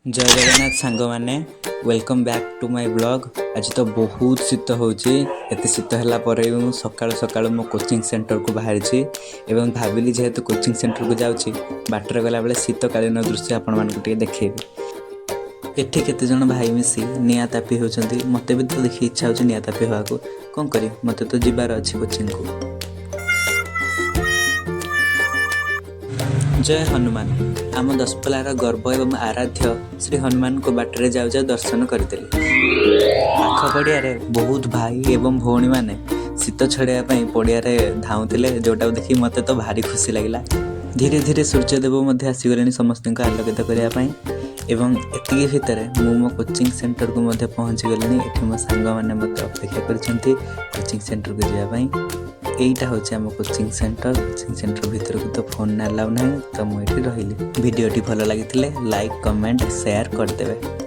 जय जगन्नाथ सांग मैंने welcome back to my blog. आज तो बहुत शीत होची। एते शीत होला परे सकाळ सकाळ मो कोचिंग सेंटर को बाहरी एवं भाविली जेहेतु कोचिंग सेंटर को जाऊँगी बाटर गला बेले शीतकालीन दृश्य आपण मानक टिके देखेबी। एठी केते जण भाई मिसी निया तापी होचंती। मते भी तो देखि इच्छा होची निया तापी होआ को। कोन करी मते तो जिबार अछि कोचिंग को। जय हनुमान। आम दशपल्लार गर्व एवं आराध्य श्री हनुमान को बाटर जाऊ जाऊ दर्शन करते पाख पड़िया बहुत भाई एवं भौणी मैंने शीत छड़ाइया पड़िया धाऊले जोटा देखिए मत तो भारी खुशी लगे। धीरे धीरे सूर्यदेव आसीगले समस्त आलोकित करने एवं एति भितर मु मो कोचिंग सेंटर को पहुँची गली। ये मो सांग मैंने मत अपेक्षा कर कोचिंग सेंटर को जावाई। यहीटा हूँ आम कोचिंग सेंटर भीतर को तो फोन अलाउ ना तो मुझे रही। वीडियोटी भल लगी लाइक कमेंट शेयर करदे।